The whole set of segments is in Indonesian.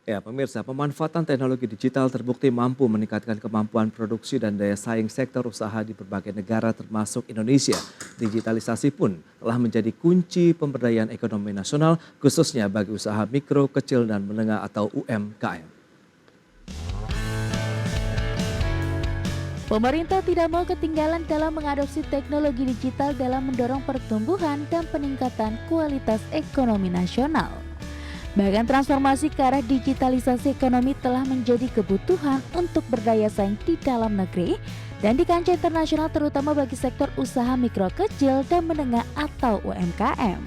Ya, pemirsa, pemanfaatan teknologi digital terbukti mampu meningkatkan kemampuan produksi dan daya saing sektor usaha di berbagai negara termasuk Indonesia. Digitalisasi pun telah menjadi kunci pemberdayaan ekonomi nasional khususnya bagi usaha mikro, kecil, dan menengah atau UMKM. Pemerintah tidak mau ketinggalan dalam mengadopsi teknologi digital dalam mendorong pertumbuhan dan peningkatan kualitas ekonomi nasional. Bahkan transformasi ke arah digitalisasi ekonomi telah menjadi kebutuhan untuk berdaya saing di dalam negeri dan di kancah internasional terutama bagi sektor usaha mikro kecil dan menengah atau UMKM.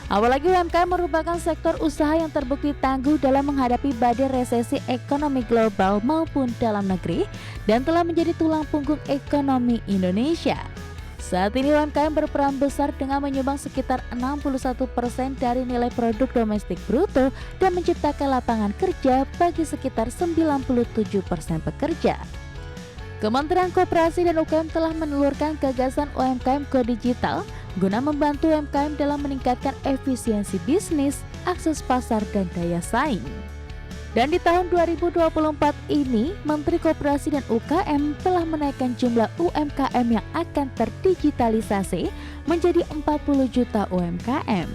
Apalagi UMKM merupakan sektor usaha yang terbukti tangguh dalam menghadapi badai resesi ekonomi global maupun dalam negeri dan telah menjadi tulang punggung ekonomi Indonesia. Saat ini UMKM berperan besar dengan menyumbang sekitar 61% dari nilai produk domestik bruto dan menciptakan lapangan kerja bagi sekitar 97% pekerja. Kementerian Koperasi dan UKM telah menelurkan gagasan UMKM Go Digital guna membantu UMKM dalam meningkatkan efisiensi bisnis, akses pasar, dan daya saing. Dan di tahun 2024 ini, Menteri Koperasi dan UKM telah menaikkan jumlah UMKM yang akan terdigitalisasi menjadi 40 juta UMKM.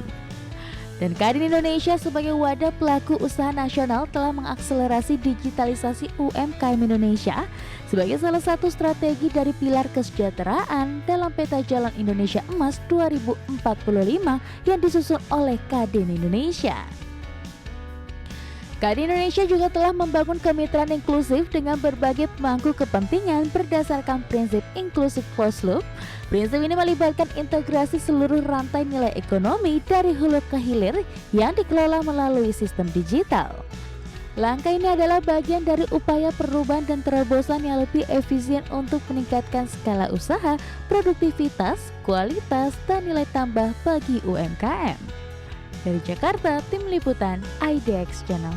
Dan Kadin Indonesia sebagai wadah pelaku usaha nasional telah mengakselerasi digitalisasi UMKM Indonesia sebagai salah satu strategi dari pilar kesejahteraan dalam peta jalan Indonesia Emas 2045 yang disusun oleh Kadin Indonesia. Kadin Indonesia juga telah membangun kemitraan inklusif dengan berbagai pemangku kepentingan berdasarkan prinsip inclusive closed loop. Prinsip ini melibatkan integrasi seluruh rantai nilai ekonomi dari hulu ke hilir yang dikelola melalui sistem digital. Langkah ini adalah bagian dari upaya perubahan dan terobosan yang lebih efisien untuk meningkatkan skala usaha, produktivitas, kualitas, dan nilai tambah bagi UMKM. Dari Jakarta, Tim Liputan IDX Channel.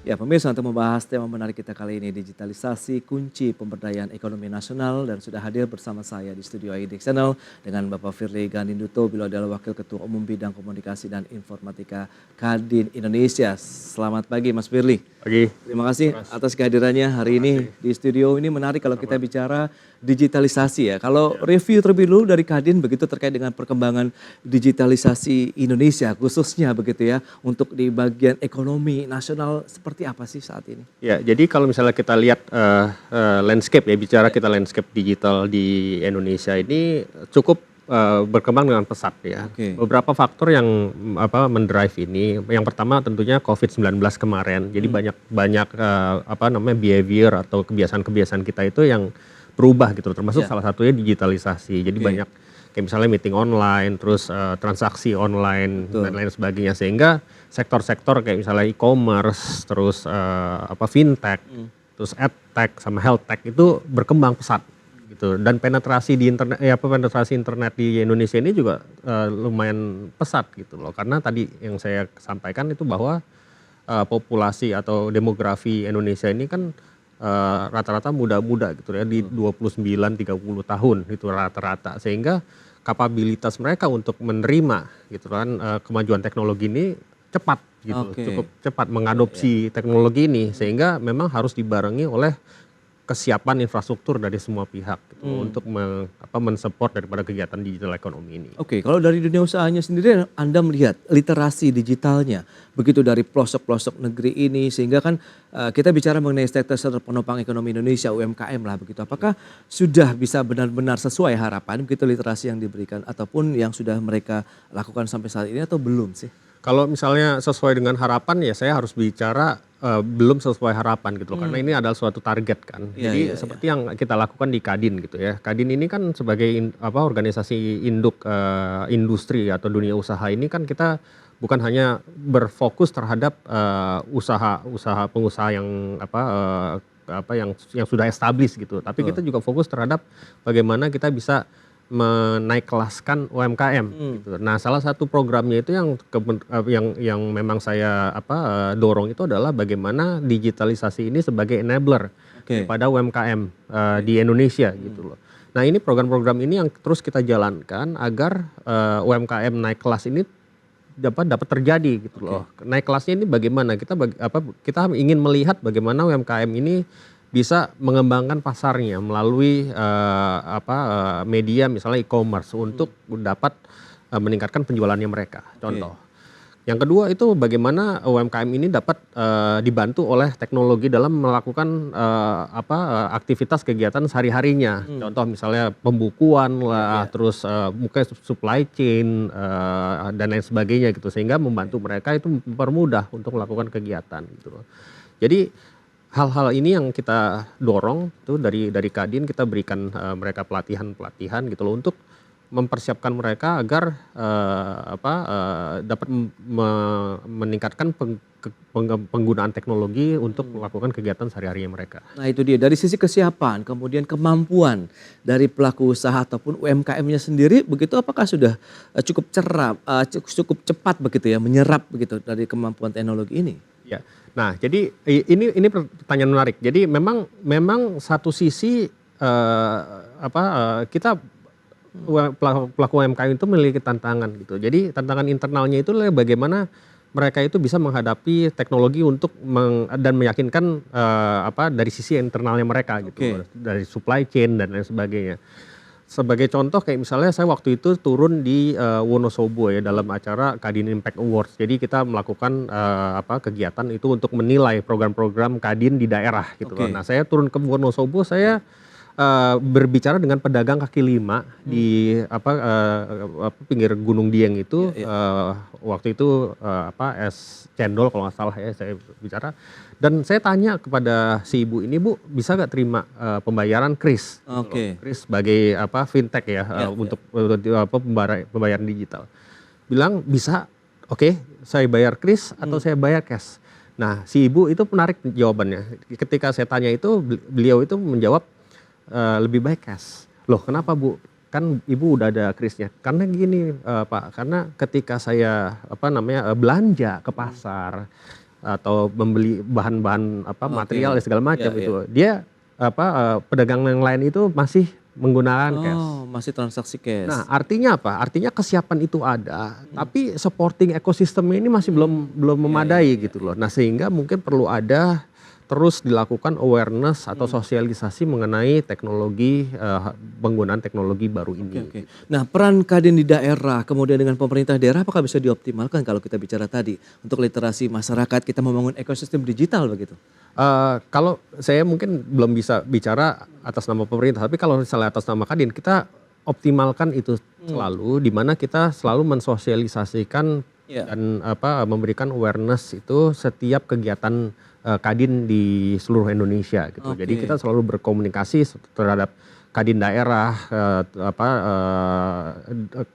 Ya, pemirsa, untuk membahas tema menarik kita kali ini, digitalisasi kunci pemberdayaan ekonomi nasional, dan sudah hadir bersama saya di studio IDX Channel dengan Bapak Firly Ganinduto, beliau adalah Wakil Ketua Umum Bidang Komunikasi dan Informatika Kadin Indonesia. Selamat pagi Mas Firly. Pagi. Terima kasih atas kehadirannya hari ini di studio. Ini menarik kalau kita bicara digitalisasi ya. Kalau review terlebih dulu dari Kadin begitu terkait dengan perkembangan digitalisasi Indonesia khususnya begitu ya, untuk di bagian ekonomi nasional seperti apa sih saat ini? Ya, jadi kalau misalnya kita lihat landscape ya, bicara kita landscape digital di Indonesia ini cukup berkembang dengan pesat ya. Oke. Beberapa faktor yang mendrive ini. Yang pertama tentunya COVID-19 kemarin. Jadi banyak behavior atau kebiasaan-kebiasaan kita itu yang berubah gitu, termasuk salah satunya digitalisasi. Jadi banyak kayak misalnya meeting online, terus transaksi online dan lain sebagainya, sehingga sektor-sektor kayak misalnya e-commerce, terus fintech, terus edtech sama healthtech itu berkembang pesat gitu. Dan penetrasi di internet di Indonesia ini juga lumayan pesat gitu loh. Karena tadi yang saya sampaikan itu bahwa populasi atau demografi Indonesia ini kan rata-rata muda-muda gitu ya, di 29-30 tahun itu rata-rata, sehingga kapabilitas mereka untuk menerima gitu kan kemajuan teknologi ini cepat gitu, cukup cepat mengadopsi teknologi ini, sehingga memang harus dibarengi oleh kesiapan infrastruktur dari semua pihak gitu, untuk mensupport daripada kegiatan digital ekonomi ini. Oke, kalau dari dunia usahanya sendiri Anda melihat literasi digitalnya begitu dari pelosok-pelosok negeri ini, sehingga kan kita bicara mengenai sektor penopang ekonomi Indonesia, UMKM lah begitu. Apakah sudah bisa benar-benar sesuai harapan begitu literasi yang diberikan ataupun yang sudah mereka lakukan sampai saat ini, atau belum sih? Kalau misalnya sesuai dengan harapan ya saya harus bicara belum sesuai harapan gitu loh, karena ini adalah suatu target kan. Jadi seperti yang kita lakukan di Kadin gitu ya. Kadin ini kan sebagai organisasi induk industri atau dunia usaha ini kan kita bukan hanya berfokus terhadap usaha pengusaha yang yang sudah established gitu, tapi kita juga fokus terhadap bagaimana kita bisa menaik kelaskan UMKM gitu. Nah, salah satu programnya itu yang memang saya dorong itu adalah bagaimana digitalisasi ini sebagai enabler kepada UMKM di Indonesia gitu loh. Nah, ini program-program ini yang terus kita jalankan agar UMKM naik kelas ini dapat terjadi gitu loh. Naik kelasnya ini bagaimana? Kita ingin melihat bagaimana UMKM ini bisa mengembangkan pasarnya melalui media misalnya e-commerce untuk dapat meningkatkan penjualannya mereka. Contoh. Yang kedua itu bagaimana UMKM ini dapat dibantu oleh teknologi dalam melakukan aktivitas kegiatan sehari-harinya. Contoh misalnya pembukuan lah, terus mungkin supply chain dan lain sebagainya gitu, sehingga membantu mereka itu mempermudah untuk melakukan kegiatan gitu loh. Jadi hal-hal ini yang kita dorong tuh dari Kadin, kita berikan mereka pelatihan gitu loh untuk mempersiapkan mereka agar dapat meningkatkan penggunaan teknologi untuk melakukan kegiatan sehari-harinya mereka. Nah itu dia, dari sisi kesiapan, kemudian kemampuan dari pelaku usaha ataupun UMKM-nya sendiri, begitu apakah sudah cukup cukup cepat begitu ya, menyerap begitu dari kemampuan teknologi ini? Ya, nah jadi ini pertanyaan menarik. Jadi memang satu sisi kita pelaku UMKM itu memiliki tantangan gitu. Jadi tantangan internalnya itu bagaimana mereka itu bisa menghadapi teknologi untuk dan meyakinkan dari sisi internalnya mereka gitu, dari supply chain dan lain sebagainya. Sebagai contoh kayak misalnya saya waktu itu turun di Wonosobo ya dalam acara Kadin Impact Awards. Jadi kita melakukan kegiatan itu untuk menilai program-program Kadin di daerah gitu loh. Nah, saya turun ke Wonosobo, saya berbicara dengan pedagang kaki lima di pinggir Gunung Dieng itu. Waktu itu es cendol kalau nggak salah ya saya bicara. Dan saya tanya kepada si ibu ini, Bu, bisa nggak terima pembayaran KRIS? KRIS sebagai fintech ya, untuk pembayaran digital. Bilang bisa, oke, saya bayar KRIS atau saya bayar cash. Nah, si ibu itu menarik jawabannya. Ketika saya tanya itu, beliau itu menjawab lebih baik cash. Loh, kenapa, Bu? Kan ibu udah ada KRIS-nya. Karena gini, Pak, karena ketika saya belanja ke pasar atau membeli bahan-bahan material dan segala macam itu, dia pedagang yang lain itu masih menggunakan cash. Masih transaksi cash. Nah, artinya apa? Artinya kesiapan itu ada, tapi supporting ekosistemnya ini masih belum memadai gitu loh. Nah, sehingga mungkin perlu ada terus dilakukan awareness atau sosialisasi mengenai teknologi, penggunaan teknologi baru ini. Nah, peran Kadin di daerah, kemudian dengan pemerintah daerah, apakah bisa dioptimalkan kalau kita bicara tadi untuk literasi masyarakat, kita membangun ekosistem digital begitu? Kalau saya mungkin belum bisa bicara atas nama pemerintah, tapi kalau misalnya atas nama Kadin, kita optimalkan itu selalu, di mana kita selalu mensosialisasikan dan memberikan awareness itu setiap kegiatan Kadin di seluruh Indonesia gitu. Jadi kita selalu berkomunikasi terhadap Kadin daerah,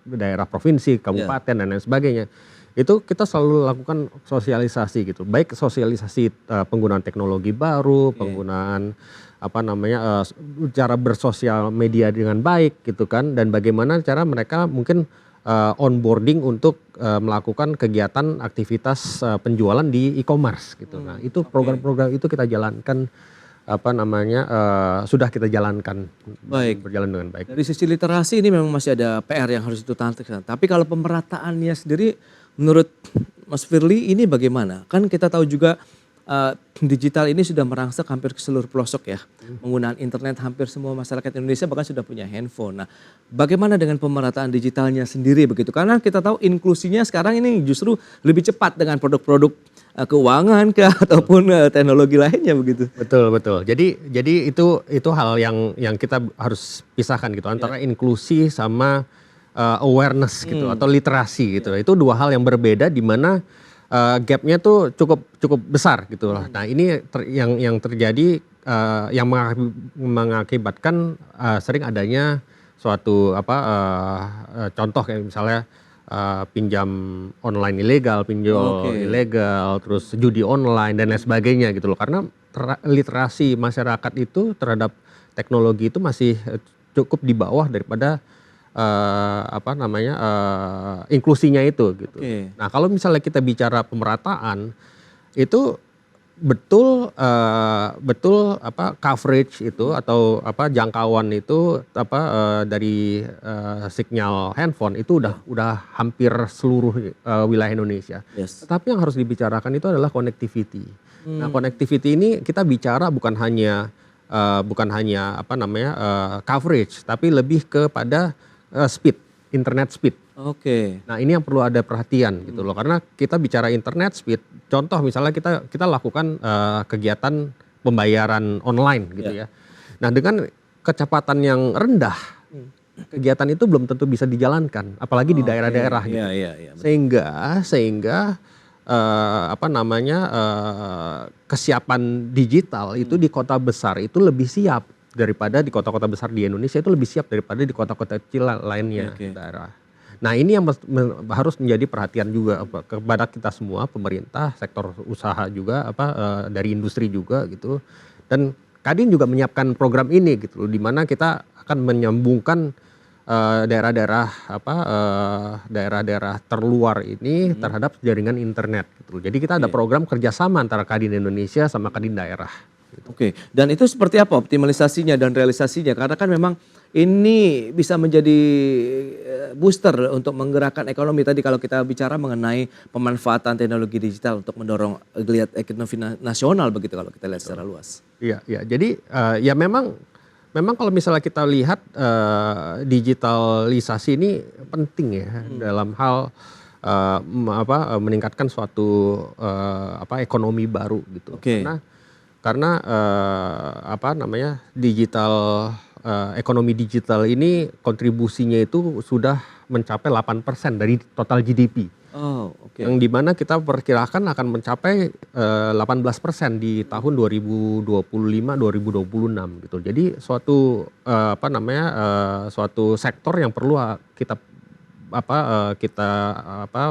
daerah provinsi, kabupaten dan lain sebagainya. Itu kita selalu lakukan sosialisasi gitu. Baik sosialisasi penggunaan teknologi baru, penggunaan cara bersosial media dengan baik gitu kan, dan bagaimana cara mereka mungkin onboarding untuk melakukan kegiatan aktivitas penjualan di e-commerce gitu. Nah, itu program-program itu kita jalankan sudah kita jalankan. Berjalan dengan baik. Dari sisi literasi ini memang masih ada PR yang harus dituntaskan. Tapi kalau pemerataannya sendiri menurut Mas Firly ini bagaimana? Kan kita tahu juga digital ini sudah merangsek hampir ke seluruh pelosok ya. Penggunaan internet hampir semua masyarakat Indonesia bahkan sudah punya handphone. Nah, bagaimana dengan pemerataan digitalnya sendiri begitu? Karena kita tahu inklusinya sekarang ini justru lebih cepat dengan produk-produk keuangan ataupun teknologi lainnya begitu. Betul. Jadi itu hal yang kita harus pisahkan gitu antara inklusi sama awareness gitu atau literasi gitu. Itu dua hal yang berbeda di mana gapnya tuh cukup besar gitu loh. Nah, ini yang terjadi yang mengakibatkan sering adanya suatu contoh kayak misalnya pinjam online ilegal, pinjol ilegal, terus judi online dan lain sebagainya gitu loh. Karena literasi masyarakat itu terhadap teknologi itu masih cukup di bawah daripada inklusinya itu gitu. Nah, kalau misalnya kita bicara pemerataan itu betul apa coverage itu atau apa jangkauan itu apa dari sinyal handphone itu udah hampir seluruh wilayah Indonesia. Yes. Tetapi yang harus dibicarakan itu adalah connectivity. Nah, connectivity ini kita bicara bukan hanya apa namanya coverage, tapi lebih kepada speed, internet speed. Oke. Nah, ini yang perlu ada perhatian gitu loh, karena kita bicara internet speed. Contoh misalnya kita lakukan kegiatan pembayaran online gitu ya. Nah, dengan kecepatan yang rendah, kegiatan itu belum tentu bisa dijalankan, apalagi di daerah-daerah gitu. Iya. Sehingga apa namanya kesiapan digital itu di kota besar itu lebih siap daripada di kota-kota besar di Indonesia, itu lebih siap daripada di kota-kota kecil lainnya daerah. Nah, ini yang harus menjadi perhatian juga kepada kita semua, pemerintah, sektor usaha juga dari industri juga gitu. Dan Kadin juga menyiapkan program ini gitu loh, di mana kita akan menyambungkan daerah-daerah terluar ini terhadap jaringan internet gitu. Jadi kita ada program kerjasama antara Kadin Indonesia sama Kadin daerah. Gitu. Oke, dan itu seperti apa optimalisasinya dan realisasinya? Karena kan memang ini bisa menjadi booster untuk menggerakkan ekonomi. Tadi kalau kita bicara mengenai pemanfaatan teknologi digital untuk mendorong geliat ekonomi nasional begitu kalau kita lihat secara luas. Iya. Jadi ya memang kalau misalnya kita lihat digitalisasi ini penting ya dalam hal meningkatkan suatu ekonomi baru gitu. Oke. Karena ekonomi digital ini kontribusinya itu sudah mencapai 8% dari total GDP. Oh, oke. Yang dimana kita perkirakan akan mencapai 18% di tahun 2025-2026 gitu. Jadi suatu suatu sektor yang perlu kita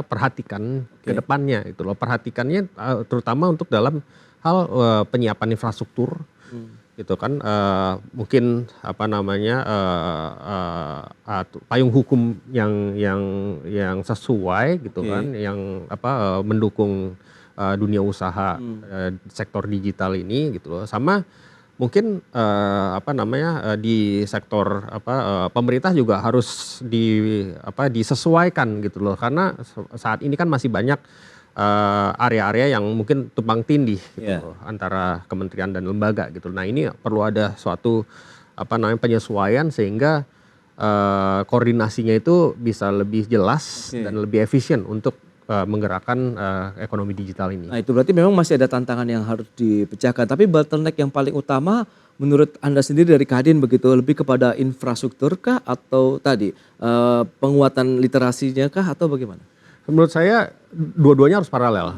perhatikan ke depannya itu loh. Perhatikannya terutama untuk dalam hal penyiapan infrastruktur gitu kan, mungkin payung hukum yang sesuai gitu kan, yang mendukung dunia usaha sektor digital ini gitu loh. Sama mungkin di sektor pemerintah juga harus disesuaikan gitu loh, karena saat ini kan masih banyak area-area yang mungkin tumpang tindih gitu loh, antara kementerian dan lembaga gitu. Nah, ini perlu ada suatu penyesuaian sehingga koordinasinya itu bisa lebih jelas dan lebih efisien untuk menggerakkan ekonomi digital ini. Nah, itu berarti memang masih ada tantangan yang harus dipecahkan. Tapi bottleneck yang paling utama menurut Anda sendiri dari Kadin begitu lebih kepada infrastruktur kah atau tadi penguatan literasinya kah atau bagaimana? Menurut saya dua-duanya harus paralel.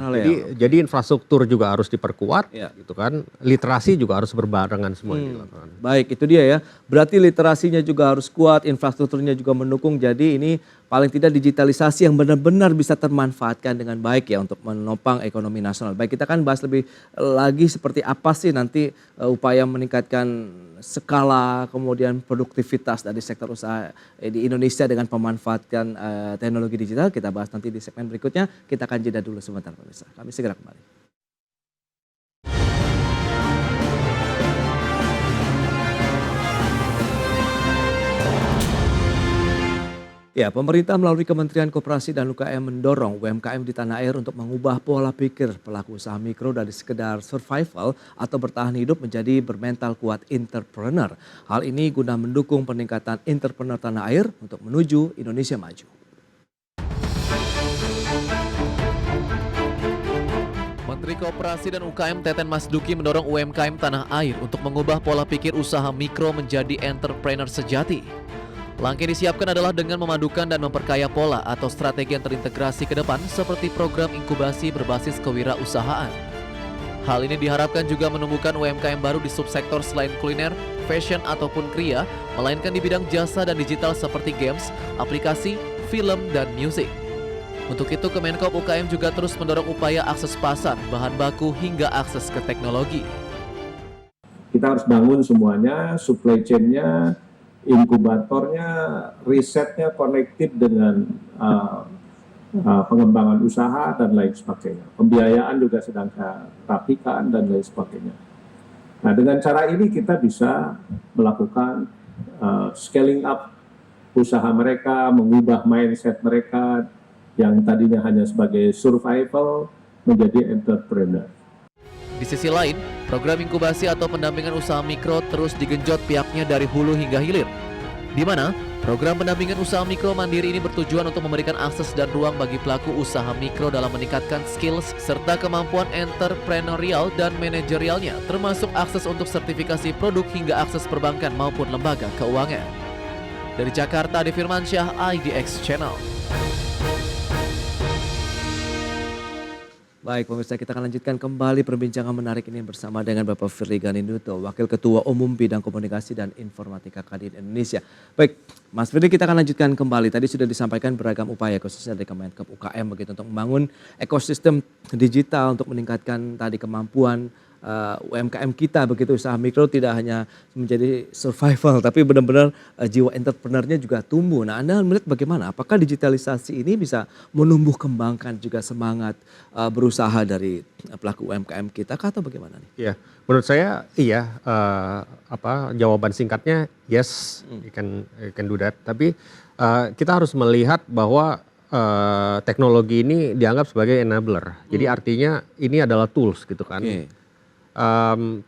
Jadi infrastruktur juga harus diperkuat, gitu kan. Literasi juga harus berbarengan semua dilakukan. Baik, itu dia ya. Berarti literasinya juga harus kuat, infrastrukturnya juga mendukung. Jadi ini paling tidak digitalisasi yang benar-benar bisa termanfaatkan dengan baik ya untuk menopang ekonomi nasional. Baik, kita kan bahas lebih lagi seperti apa sih nanti upaya meningkatkan skala kemudian produktivitas dari sektor usaha di Indonesia dengan pemanfaatan teknologi digital. Kita bahas nanti di segmen berikutnya. Kita akan jeda dulu sebentar pemirsa. Kami segera kembali. Ya, pemerintah melalui Kementerian Koperasi dan UKM mendorong UMKM di tanah air untuk mengubah pola pikir pelaku usaha mikro dari sekedar survival atau bertahan hidup menjadi bermental kuat entrepreneur. Hal ini guna mendukung peningkatan entrepreneur tanah air untuk menuju Indonesia maju. Menteri Koperasi dan UKM Teten Mas Duki mendorong UMKM tanah air untuk mengubah pola pikir usaha mikro menjadi entrepreneur sejati. Langkah yang disiapkan adalah dengan memadukan dan memperkaya pola atau strategi yang terintegrasi ke depan seperti program inkubasi berbasis kewirausahaan. Hal ini diharapkan juga menumbuhkan UMKM baru di subsektor selain kuliner, fashion ataupun kria, melainkan di bidang jasa dan digital seperti games, aplikasi, film, dan musik. Untuk itu Kemenkop UKM juga terus mendorong upaya akses pasar, bahan baku hingga akses ke teknologi. Kita harus bangun semuanya, supply chain-nya, inkubatornya, risetnya connected dengan pengembangan usaha dan lain sebagainya. Pembiayaan juga sedang saya rapikan dan lain sebagainya. Nah, dengan cara ini kita bisa melakukan scaling up usaha mereka, mengubah mindset mereka yang tadinya hanya sebagai survival menjadi entrepreneur. Di sisi lain, program inkubasi atau pendampingan usaha mikro terus digenjot pihaknya dari hulu hingga hilir. Di mana program pendampingan usaha mikro mandiri ini bertujuan untuk memberikan akses dan ruang bagi pelaku usaha mikro dalam meningkatkan skills serta kemampuan entrepreneurial dan manajerialnya, termasuk akses untuk sertifikasi produk hingga akses perbankan maupun lembaga keuangan. Dari Jakarta, Adi Firmansyah, IDX Channel. Baik pemirsa, kita akan lanjutkan kembali perbincangan menarik ini bersama dengan Bapak Firly Ganinduto, Wakil Ketua Umum Bidang Komunikasi dan Informatika Kadin Indonesia. Baik, Mas Firly, kita akan lanjutkan kembali. Tadi sudah disampaikan beragam upaya khususnya dari Kemenkop UKM begitu untuk membangun ekosistem digital untuk meningkatkan tadi kemampuan UMKM kita begitu, usaha mikro tidak hanya menjadi survival tapi benar-benar jiwa entrepreneurnya juga tumbuh. Nah, Anda melihat bagaimana? Apakah digitalisasi ini bisa menumbuh kembangkan juga semangat berusaha dari pelaku UMKM kita atau bagaimana nih? Iya, menurut saya iya, jawaban singkatnya yes, you can do that. Tapi kita harus melihat bahwa teknologi ini dianggap sebagai enabler. Jadi artinya ini adalah tools gitu kan. Oke.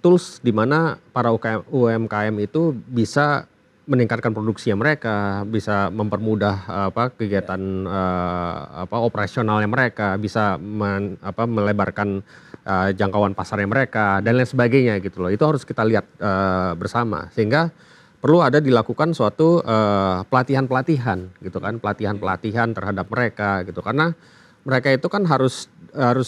Tools di mana para UMKM itu bisa meningkatkan produksinya mereka, bisa mempermudah kegiatan operasionalnya mereka, bisa melebarkan jangkauan pasarnya mereka dan lain sebagainya gitu loh. Itu harus kita lihat bersama, sehingga perlu ada dilakukan suatu pelatihan-pelatihan gitu kan, pelatihan-pelatihan terhadap mereka gitu, karena mereka itu kan harus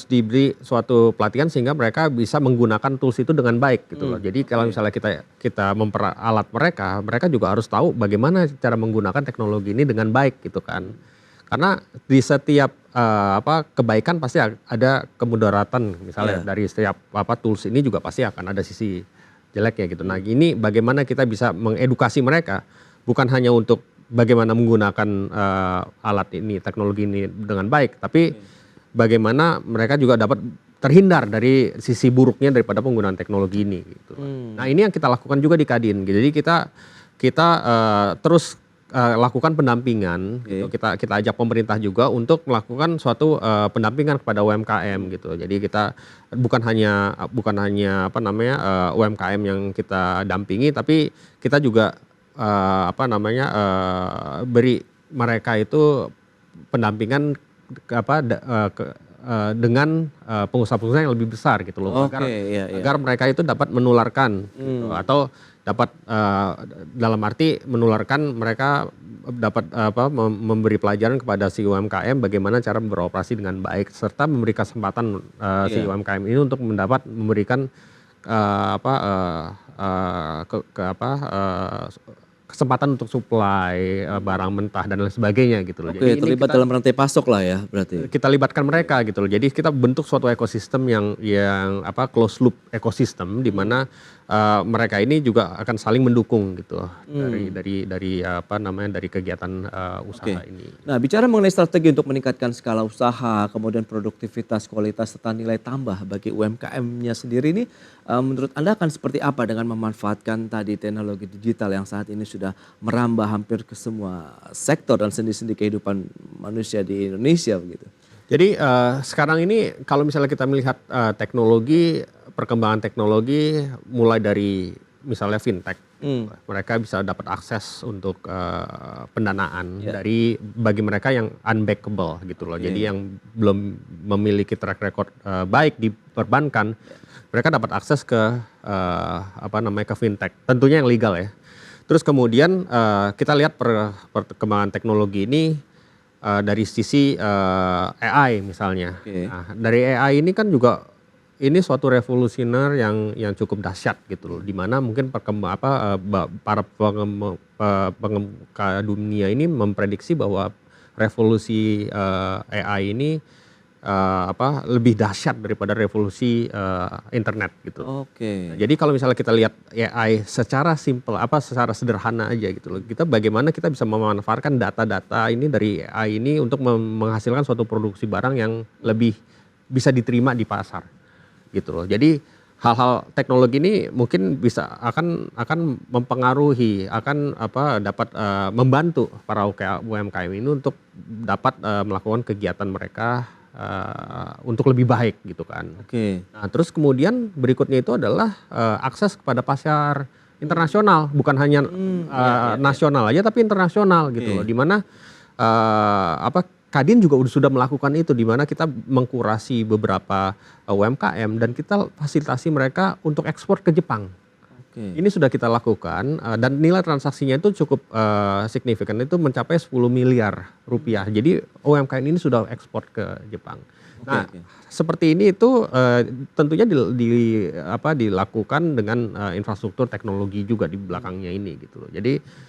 diberi suatu pelatihan sehingga mereka bisa menggunakan tools itu dengan baik gitu loh. Jadi kalau misalnya kita memperalat mereka juga harus tahu bagaimana cara menggunakan teknologi ini dengan baik gitu kan. Karena di setiap kebaikan pasti ada kemudaratan, misalnya dari setiap tools ini juga pasti akan ada sisi jeleknya gitu. Nah, ini bagaimana kita bisa mengedukasi mereka, bukan hanya untuk bagaimana menggunakan alat ini, teknologi ini dengan baik, tapi bagaimana mereka juga dapat terhindar dari sisi buruknya daripada penggunaan teknologi ini gitu. Nah, ini yang kita lakukan juga di Kadin. Jadi kita terus lakukan pendampingan gitu. Kita ajak pemerintah juga untuk melakukan suatu pendampingan kepada UMKM gitu. Jadi kita bukan hanya UMKM yang kita dampingi, tapi kita juga beri mereka itu pendampingan dengan pengusaha-pengusaha yang lebih besar gitu loh, agar mereka itu dapat menularkan gitu, atau dapat dalam arti menularkan, mereka dapat memberi pelajaran kepada si UMKM bagaimana cara beroperasi dengan baik, serta memberi kesempatan si UMKM ini untuk memberikan kesempatan untuk supply barang mentah dan lain sebagainya gitu loh. Oke, jadi terlibat dalam rantai pasok lah ya berarti. Kita libatkan mereka gitu loh. Jadi kita bentuk suatu ekosistem yang close loop ekosistem di mana mereka ini juga akan saling mendukung gitu dari kegiatan usaha ini. Nah, bicara mengenai strategi untuk meningkatkan skala usaha, kemudian produktivitas, kualitas serta nilai tambah bagi UMKM-nya sendiri ini, menurut Anda akan seperti apa dengan memanfaatkan tadi teknologi digital yang saat ini sudah merambah hampir ke semua sektor dan sendi-sendi kehidupan manusia di Indonesia begitu? Jadi sekarang ini kalau misalnya kita melihat perkembangan teknologi mulai dari misalnya fintech, mereka bisa dapat akses untuk pendanaan bagi mereka yang unbankable gitu loh. Jadi yang belum memiliki track record baik di perbankan, mereka dapat akses ke ke fintech, tentunya yang legal ya. Terus kemudian kita lihat perkembangan teknologi ini dari sisi AI misalnya. Nah, dari AI ini kan juga ini suatu revolusioner yang cukup dahsyat gitu loh, di mana mungkin para pengemuka dunia ini memprediksi bahwa revolusi AI ini lebih dahsyat daripada revolusi internet gitu. Oke. Jadi kalau misalnya kita lihat AI secara simple, secara sederhana aja gitu loh. Kita bagaimana kita bisa memanfaatkan data-data ini dari AI ini untuk menghasilkan suatu produksi barang yang lebih bisa diterima di pasar gitu loh. Jadi hal-hal teknologi ini mungkin bisa akan mempengaruhi, dapat membantu para UMKM ini untuk dapat melakukan kegiatan mereka untuk lebih baik gitu kan. Oke. Nah, terus kemudian berikutnya itu adalah akses kepada pasar internasional, bukan hanya nasional aja tapi internasional gitu loh. Di mana Kadin juga sudah melakukan itu, di mana kita mengkurasi beberapa UMKM dan kita fasilitasi mereka untuk ekspor ke Jepang. Oke. Ini sudah kita lakukan dan nilai transaksinya itu cukup signifikan, itu mencapai 10 miliar rupiah. Jadi UMKM ini sudah ekspor ke Jepang. Nah, seperti ini itu tentunya dilakukan dengan infrastruktur teknologi juga di belakangnya ini gitu loh. Jadi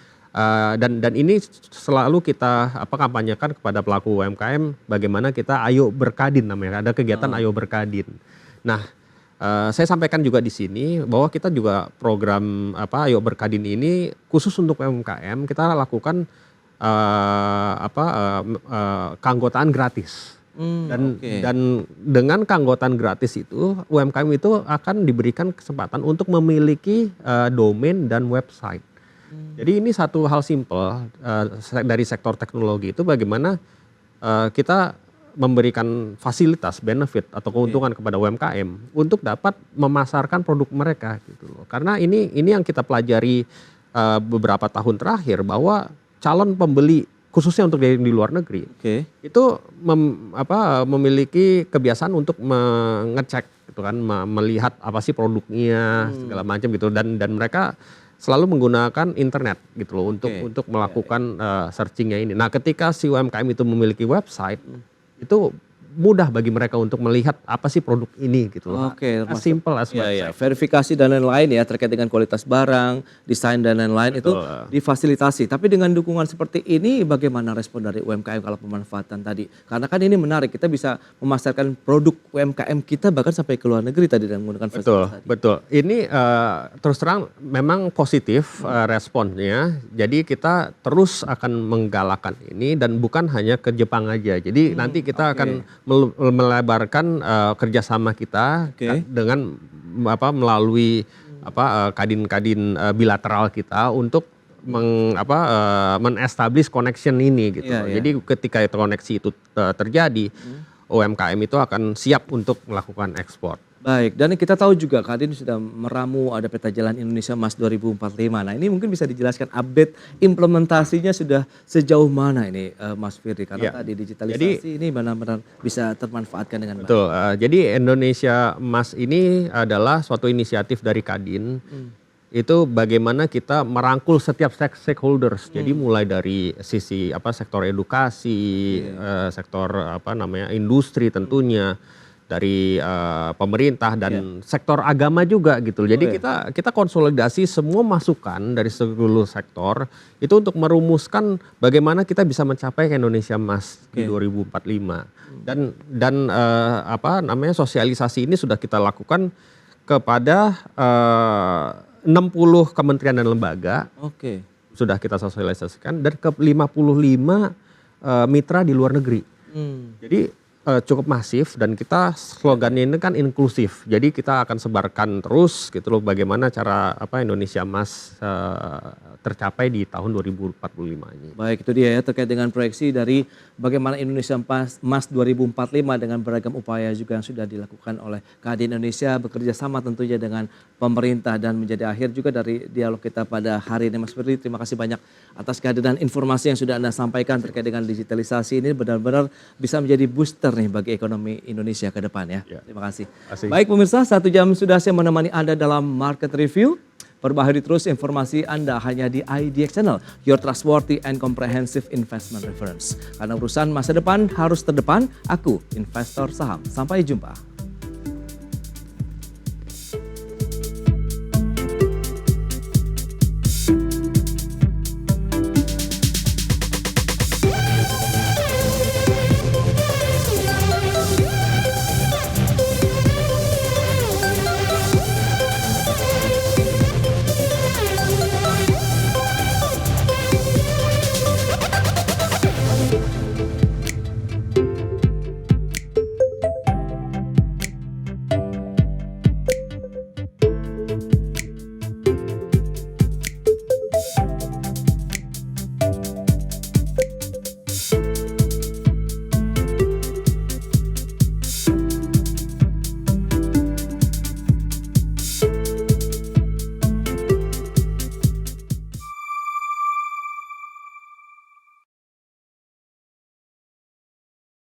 dan ini selalu kita kampanyekan kepada pelaku UMKM, bagaimana kita ayo berkadin namanya, ada kegiatan ayo berkadin. Nah, saya sampaikan juga di sini bahwa kita juga program ayo berkadin ini khusus untuk UMKM kita lakukan keanggotaan gratis. Dan dengan keanggotaan gratis itu UMKM itu akan diberikan kesempatan untuk memiliki domain dan website. Jadi ini satu hal simpel dari sektor teknologi itu bagaimana kita memberikan fasilitas, benefit atau keuntungan kepada UMKM untuk dapat memasarkan produk mereka gitu loh. Karena ini yang kita pelajari beberapa tahun terakhir, bahwa calon pembeli khususnya untuk di luar negeri itu memiliki kebiasaan untuk mengecek gitu kan, melihat apa sih produknya segala macam gitu, dan mereka selalu menggunakan internet gitu loh untuk melakukan searchingnya ini. Nah, ketika si UMKM itu memiliki website, itu mudah bagi mereka untuk melihat apa sih produk ini gitu loh. As simple as website. Verifikasi dan lain-lain ya terkait dengan kualitas barang, desain dan lain-lain itu difasilitasi. Tapi dengan dukungan seperti ini bagaimana respon dari UMKM kalau pemanfaatan tadi? Karena kan ini menarik, kita bisa memasarkan produk UMKM kita bahkan sampai ke luar negeri tadi dengan menggunakan fasilitas tadi. Betul. Ini terus terang memang positif responnya. Jadi kita terus akan menggalakkan ini dan bukan hanya ke Jepang aja. Jadi nanti kita akan melebarkan kerjasama kita dengan melalui kadin-kadin bilateral kita untuk men-establish connection ini gitu. Jadi ketika koneksi itu terjadi, UMKM itu akan siap untuk melakukan ekspor. Baik, dan kita tahu juga Kadin sudah meramu ada peta jalan Indonesia Emas 2045. Nah, ini mungkin bisa dijelaskan update implementasinya sudah sejauh mana ini Mas Firdy? Karena tadi digitalisasi ini benar-benar bisa termanfaatkan dengan baik. Betul, jadi Indonesia Emas ini adalah suatu inisiatif dari Kadin. Itu bagaimana kita merangkul setiap stakeholders. Jadi mulai dari sisi sektor edukasi, sektor industri tentunya, dari pemerintah dan sektor agama juga gitu. Jadi kita konsolidasi semua masukan dari seluruh sektor itu untuk merumuskan bagaimana kita bisa mencapai Indonesia Emas di 2045. Dan sosialisasi ini sudah kita lakukan kepada 60 kementerian dan lembaga. Sudah kita sosialisasikan, dan ke 55 mitra di luar negeri. Jadi cukup masif, dan kita slogannya ini kan inklusif. Jadi kita akan sebarkan terus gitu loh bagaimana cara Indonesia Emas tercapai di tahun 2045 ini. Baik, itu dia ya terkait dengan proyeksi dari bagaimana Indonesia Emas 2045 dengan beragam upaya juga yang sudah dilakukan oleh Kadin Indonesia bekerja sama tentunya dengan pemerintah, dan menjadi akhir juga dari dialog kita pada hari ini. Mas Firdy, terima kasih banyak atas kehadiran informasi yang sudah Anda sampaikan terkait dengan digitalisasi ini, benar-benar bisa menjadi booster nih bagi ekonomi Indonesia ke depan ya. Terima kasih. Baik pemirsa, 1 jam sudah saya menemani Anda dalam Market Review. Perbaharui terus informasi Anda hanya di IDX Channel, your trustworthy and comprehensive investment reference. Karena urusan masa depan harus terdepan, aku investor saham. Sampai jumpa.